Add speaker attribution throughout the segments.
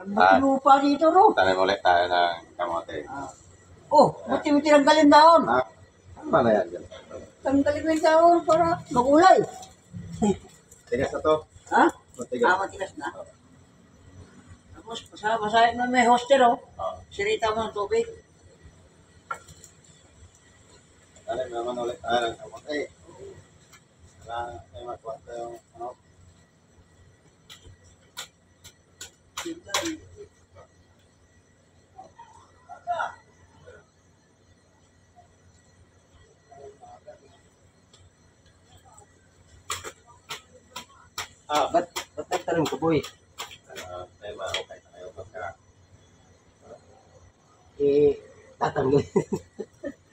Speaker 1: Buti lupa dito, Ro.
Speaker 2: Tanim ulit tayo ng kamote.
Speaker 1: Oh, buti mo tinanggalin daon.
Speaker 2: Ano ba na yan dyan?
Speaker 1: Tanggalin mo yung daon para magulay.
Speaker 2: Tigas na to.
Speaker 1: Ha?
Speaker 2: Matigas.
Speaker 1: Matigas na. Tapos, masahin mo may hostel, oh. Sirita mo ng tubig.
Speaker 2: Tanim naman ulit tayo ng kamote. Wala tayo makuha tayong ano.
Speaker 1: Ba't nagtanong ko, boy?
Speaker 2: Tayo ma-okay tayo pagka.
Speaker 1: Tatanggal.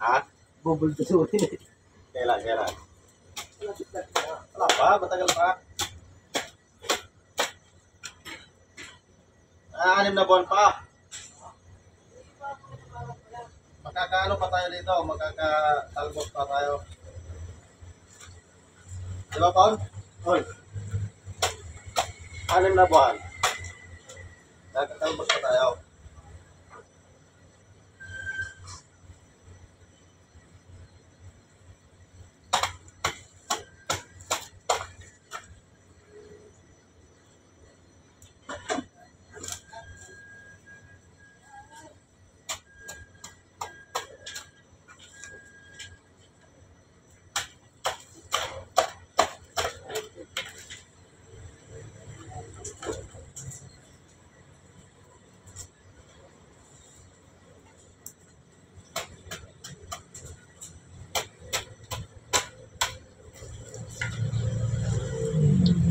Speaker 2: Ha?
Speaker 1: Bubultusurin.
Speaker 2: Kailan? Wala pa, matagal pa. 6 na buwan pa. Magkakaano pa tayo dito? Magkakatalbos pa tayo. Di ba, Paul? Paul? 6 na buwan. Magkakatalbos pa tayo.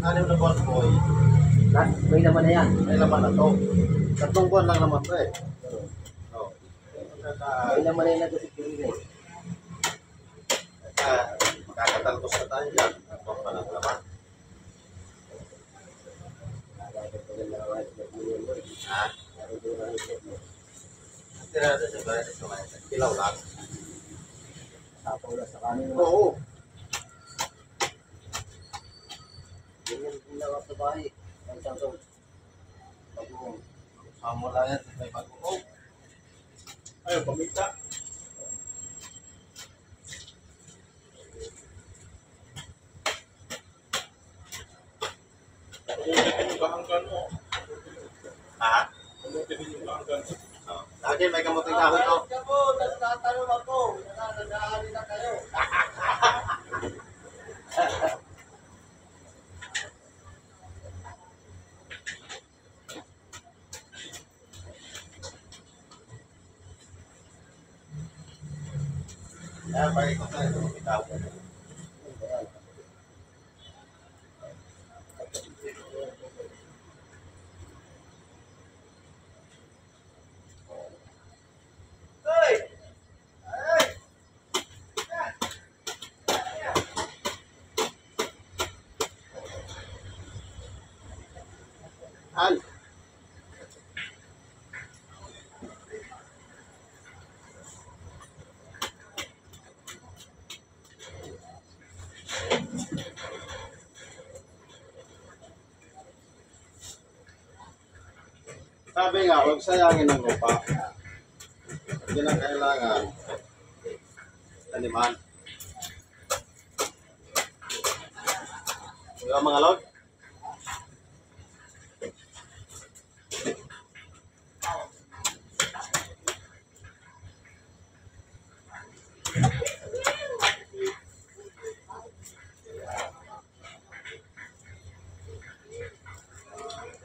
Speaker 2: Anim na buwan, boy.
Speaker 1: May naman na yan.
Speaker 2: May laman na to. 3 buwan lang naman to eh. Oh.
Speaker 1: May naman na yan nagkasikirin eh.
Speaker 2: Makakatalbos na tayo dyan. Ito pa lang laman. Ha? Tira na siya ba? Kilaw lang.
Speaker 1: Tapaw na sa kanin.
Speaker 2: Oo.
Speaker 1: Ganyan ginawa sa bahay. Ang sangkong.
Speaker 2: Samo lang yan. May pag-uog. Ayaw, pamita. Ha? Lagi may kamuting kahoy to.
Speaker 1: Nagtatanong ako. Nagdahali na kayo.
Speaker 2: Kaya pakikot tayo. Kamuting kahoy. Al. Sabi nga, huwag sayangin ng lupa. Hindi na kailangan taniman. Di ba mga log?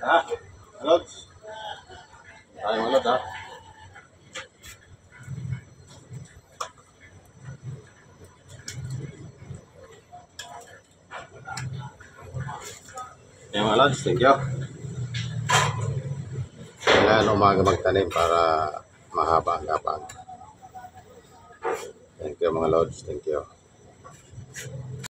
Speaker 2: Ha? Logs? Tayo mga log ha? Kaya mga logs, thank you. Kailangan umaga magtanim para mahaba ang gapang. Thank you mga lods, thank you.